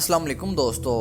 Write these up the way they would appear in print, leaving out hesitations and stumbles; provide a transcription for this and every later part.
السلام علیکم دوستو،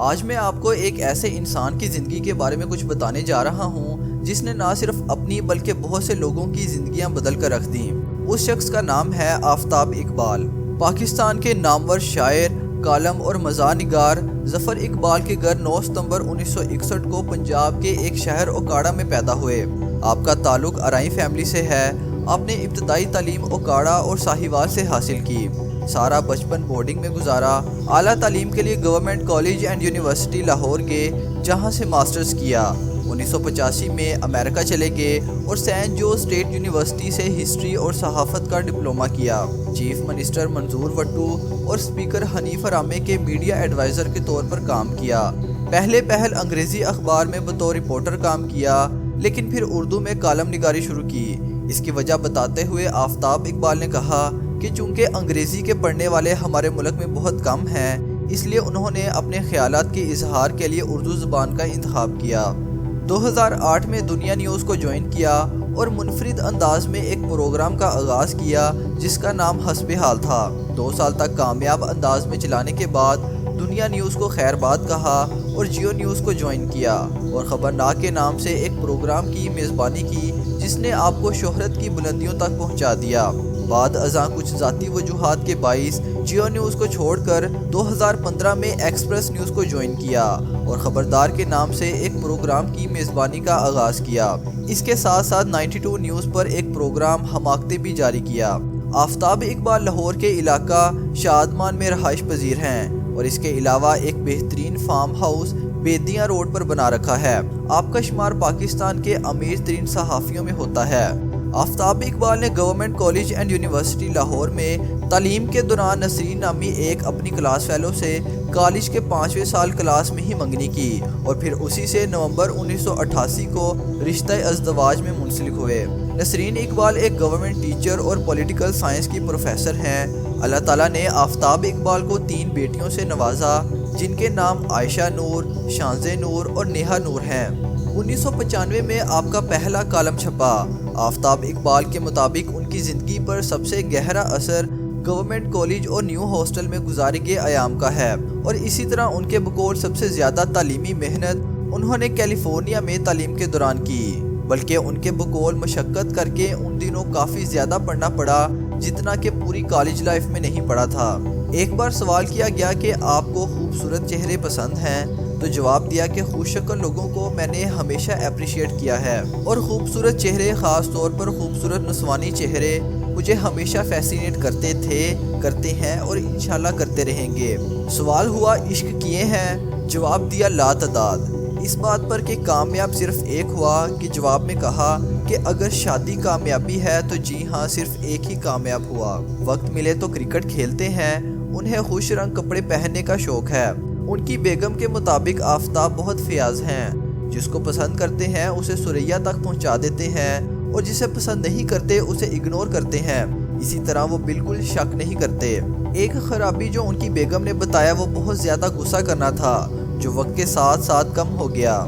آج میں آپ کو ایک ایسے انسان کی زندگی کے بارے میں کچھ بتانے جا رہا ہوں جس نے نہ صرف اپنی بلکہ بہت سے لوگوں کی زندگیاں بدل کر رکھ دیں۔ اس شخص کا نام ہے آفتاب اقبال۔ پاکستان کے نامور شاعر، کالم اور مزاح نگار ظفر اقبال کے گھر 9 ستمبر 1961 کو پنجاب کے ایک شہر اوکاڑا میں پیدا ہوئے۔ آپ کا تعلق ارائیں فیملی سے ہے۔ آپ نے ابتدائی تعلیم اوکاڑا اور ساہیوال سے حاصل کی۔ سارا بچپن بورڈنگ میں گزارا۔ اعلیٰ تعلیم کے لیے government college and university Lahore گئے، جہاں سے ماسٹرز کیا۔ 1985 میں امریکہ چلے گئے اور سینٹ جو اسٹیٹ یونیورسٹی سے ہسٹری اور صحافت کا ڈپلومہ کیا۔ چیف منسٹر منظور وٹو اور اسپیکر حنیف رامے کے میڈیا ایڈوائزر کے طور پر کام کیا۔ پہل انگریزی اخبار میں بطور رپورٹر کام کیا، لیکن پھر اردو میں کالم نگاری شروع کی۔ اس کی وجہ بتاتے ہوئے آفتاب اقبال نے کہا کہ چونکہ انگریزی کے پڑھنے والے ہمارے ملک میں بہت کم ہیں، اس لیے انہوں نے اپنے خیالات کے اظہار کے لیے اردو زبان کا انتخاب کیا۔ 2008 میں دنیا نیوز کو جوائن کیا اور منفرد انداز میں ایک پروگرام کا آغاز کیا جس کا نام حسب حال تھا۔ 2 سال تک کامیاب انداز میں چلانے کے بعد دنیا نیوز کو خیر بات کہا اور جیو نیوز کو جوائن کیا اور خبرناک کے نام سے ایک پروگرام کی میزبانی کی جس نے آپ کو شہرت کی بلندیوں تک پہنچا دیا۔ بعد ازاں کچھ ذاتی وجوہات کے باعث جیو نیوز کو چھوڑ کر 2015 میں ایکسپریس نیوز کو جوائن کیا اور خبردار کے نام سے ایک پروگرام کی میزبانی کا آغاز کیا۔ اس کے ساتھ ساتھ 92 نیوز پر ایک پروگرام حماقتیں بھی جاری کیا۔ آفتاب اقبال لاہور کے علاقہ شادمان میں رہائش پذیر ہیں اور اس کے علاوہ ایک بہترین فارم ہاؤس بیدیاں روڈ پر بنا رکھا ہے۔ آپ کا شمار پاکستان کے امیر ترین صحافیوں میں ہوتا ہے۔ آفتاب اقبال نے government college and university Lahore میں تعلیم کے دوران نسرین نامی ایک اپنی کلاس فیلو سے کالج کے 5ویں سال کلاس میں ہی منگنی کی اور پھر اسی سے نومبر 1988 کو رشتہ ازدواج میں منسلک ہوئے۔ نسرین اقبال ایک گورنمنٹ ٹیچر اور پولیٹیکل سائنس کی پروفیسر ہیں۔ اللہ تعالیٰ نے آفتاب اقبال کو 3 بیٹیوں سے نوازا جن کے نام عائشہ نور، شانزے نور اور نیہا نور ہیں۔ 1995 میں آپ کا پہلا کالم چھپا۔ آفتاب اقبال کے مطابق ان کی زندگی پر سب سے گہرا اثر گورنمنٹ کالج اور نیو ہاسٹل میں گزارے گئے ایام کا ہے اور اسی طرح ان کے بقول سب سے زیادہ تعلیمی محنت انہوں نے کیلیفورنیا میں تعلیم کے دوران کی، بلکہ ان کے بقول مشقت کر کے ان دنوں کافی زیادہ پڑھنا پڑا جتنا کہ پوری کالج لائف میں نہیں پڑھا تھا۔ ایک بار سوال کیا گیا کہ آپ کو خوبصورت چہرے پسند ہیں تو جواب دیا کہ خوش شکل لوگوں کو میں نے ہمیشہ اپریشیٹ کیا ہے اور خوبصورت چہرے، خاص طور پر خوبصورت نسوانی چہرے مجھے ہمیشہ فیسینیٹ کرتے تھے، کرتے ہیں اور انشاءاللہ کرتے رہیں گے۔ سوال ہوا عشق کیے ہیں؟ جواب دیا لا تعداد۔ اس بات پر کہ کامیاب صرف ایک ہوا کہ جواب میں کہا کہ اگر شادی کامیابی ہے تو جی ہاں صرف ایک ہی کامیاب ہوا۔ وقت ملے تو کرکٹ کھیلتے ہیں، انہیں خوش رنگ کپڑے پہننے کا شوق ہے۔ ان کی بیگم کے مطابق آفتاب بہت فیاض ہیں، جس کو پسند کرتے ہیں اسے ثریا تک پہنچا دیتے ہیں اور جسے پسند نہیں کرتے اسے اگنور کرتے ہیں۔ اسی طرح وہ بالکل شک نہیں کرتے۔ ایک خرابی جو ان کی بیگم نے بتایا وہ بہت زیادہ غصہ کرنا تھا، جو وقت کے ساتھ ساتھ کم ہو گیا۔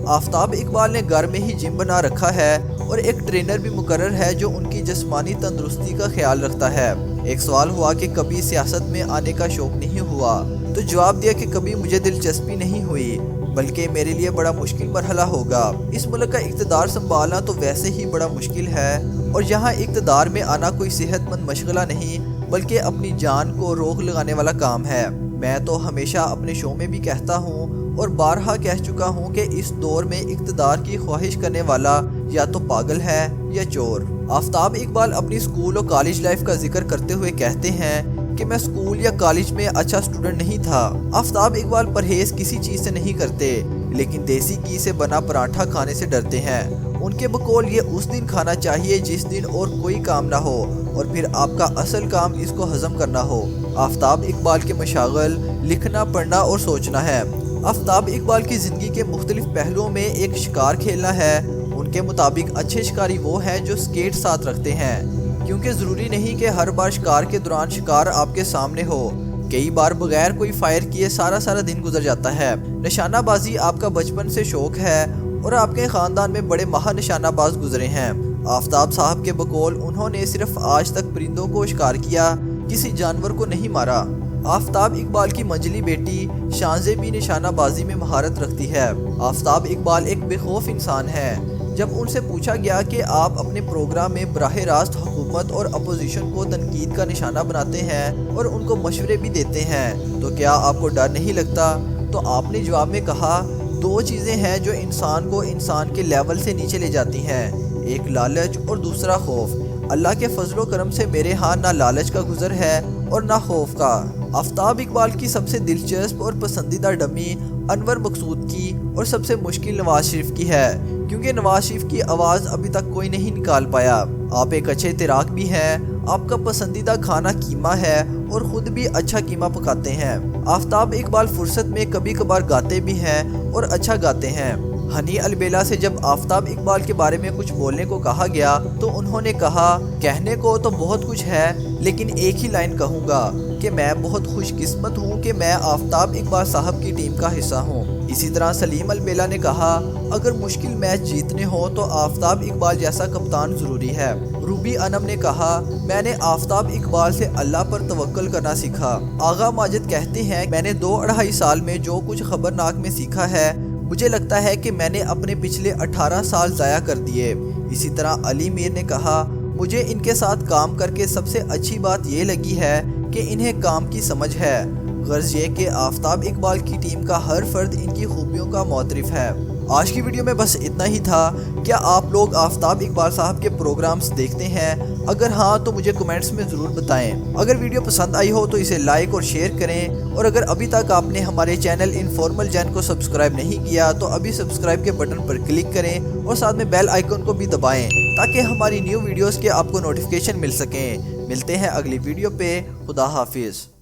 آفتاب اقبال نے گھر میں ہی جم بنا رکھا ہے اور ایک ٹرینر بھی مقرر ہے جو ان کی جسمانی تندرستی کا خیال رکھتا ہے۔ ایک سوال ہوا کہ کبھی سیاست میں آنے کا شوق نہیں ہوا تو جواب دیا کہ کبھی مجھے دلچسپی نہیں ہوئی، بلکہ میرے لیے بڑا مشکل مرحلہ ہوگا۔ اس ملک کا اقتدار سنبھالنا تو ویسے ہی بڑا مشکل ہے اور یہاں اقتدار میں آنا کوئی صحت مند مشغلہ نہیں بلکہ اپنی جان کو روک لگانے والا کام ہے۔ میں تو ہمیشہ اپنے شو میں بھی کہتا ہوں اور بارہا کہہ چکا ہوں کہ اس دور میں اقتدار کی خواہش کرنے والا یا تو پاگل ہے یا چور۔ آفتاب اقبال اپنی سکول اور کالج لائف کا ذکر کرتے ہوئے کہتے ہیں کہ میں سکول یا کالج میں اچھا سٹوڈنٹ نہیں تھا۔ آفتاب اقبال پرہیز کسی چیز سے نہیں کرتے، لیکن دیسی گھی سے بنا پراٹھا کھانے سے ڈرتے ہیں۔ ان کے بقول یہ اس دن کھانا چاہیے جس دن اور کوئی کام نہ ہو اور پھر آپ کا اصل کام اس کو ہضم کرنا ہو۔ آفتاب اقبال کے مشاغل لکھنا، پڑھنا اور سوچنا ہے۔ آفتاب اقبال کی زندگی کے مختلف پہلوؤں میں ایک شکار کھیلنا ہے۔ ان کے مطابق اچھے شکاری وہ ہیں جو سکیٹ ساتھ رکھتے ہیں، کیونکہ ضروری نہیں کہ ہر بار شکار کے دوران شکار آپ کے سامنے ہو۔ کئی بار بغیر کوئی فائر کیے سارا دن گزر جاتا ہے۔ نشانہ بازی آپ کا بچپن سے شوق ہے اور آپ کے خاندان میں بڑے ماہر نشانہ باز گزرے ہیں۔ آفتاب صاحب کے بقول انہوں نے صرف آج تک پرندوں کو شکار کیا، کسی جانور کو نہیں مارا۔ آفتاب اقبال کی منجلی بیٹی شانزے بھی نشانہ بازی میں مہارت رکھتی ہے۔ آفتاب اقبال ایک بے خوف انسان ہے۔ جب ان سے پوچھا گیا کہ آپ اپنے پروگرام میں براہ راست حکومت اور اپوزیشن کو تنقید کا نشانہ بناتے ہیں اور ان کو مشورے بھی دیتے ہیں تو کیا آپ کو ڈر نہیں لگتا؟ تو آپ نے جواب میں کہا، دو چیزیں ہیں جو انسان کو انسان کے لیول سے نیچے لے جاتی ہیں، ایک لالچ اور دوسرا خوف۔ اللہ کے فضل و کرم سے میرے ہاں نہ لالچ کا گزر ہے اور نہ خوف کا۔ آفتاب اقبال کی سب سے دلچسپ اور پسندیدہ ڈمی انور مقصود کی اور سب سے مشکل نواز شریف کی ہے، کیونکہ نواز شریف کی آواز ابھی تک کوئی نہیں نکال پایا۔ آپ ایک اچھے تیراک بھی ہیں، آپ کا پسندیدہ کھانا قیمہ ہے اور خود بھی اچھا قیمہ پکاتے ہیں۔ آفتاب اقبال فرصت میں کبھی کبھار گاتے بھی ہیں اور اچھا گاتے ہیں۔ ہنی البیلا سے جب آفتاب اقبال کے بارے میں کچھ بولنے کو کہا گیا تو انہوں نے کہا، کہنے کو تو بہت کچھ ہے لیکن ایک ہی لائن کہوں گا کہ میں بہت خوش قسمت ہوں کہ میں آفتاب اقبال صاحب کی ٹیم کا حصہ ہوں۔ اسی طرح سلیم البیلا نے کہا، اگر مشکل میچ جیتنے ہو تو آفتاب اقبال جیسا کپتان ضروری ہے۔ روبی انم نے کہا، میں نے آفتاب اقبال سے اللہ پر توکل کرنا سیکھا۔ آغا ماجد کہتے ہیں، میں نے 2-2.5 سال میں جو کچھ خبرناک میں سیکھا ہے، مجھے لگتا ہے کہ میں نے اپنے پچھلے 18 سال ضائع کر دیے۔ اسی طرح علی میر نے کہا، مجھے ان کے ساتھ کام کر کے سب سے اچھی بات یہ لگی ہے کہ انہیں کام کی سمجھ ہے۔ غرض یہ کہ آفتاب اقبال کی ٹیم کا ہر فرد ان کی خوبیوں کا معترف ہے۔ آج کی ویڈیو میں بس اتنا ہی تھا۔ کیا آپ لوگ آفتاب اقبال صاحب کے پروگرامز دیکھتے ہیں؟ اگر ہاں تو مجھے کمنٹس میں ضرور بتائیں۔ اگر ویڈیو پسند آئی ہو تو اسے لائک اور شیئر کریں، اور اگر ابھی تک آپ نے ہمارے چینل انفارمل جین کو سبسکرائب نہیں کیا تو ابھی سبسکرائب کے بٹن پر کلک کریں اور ساتھ میں بیل آئیکن کو بھی دبائیں تاکہ ہماری نیو ویڈیوز کے آپ کو نوٹیفیکیشن مل سکیں۔ ملتے ہیں اگلی ویڈیو پہ۔ خدا حافظ۔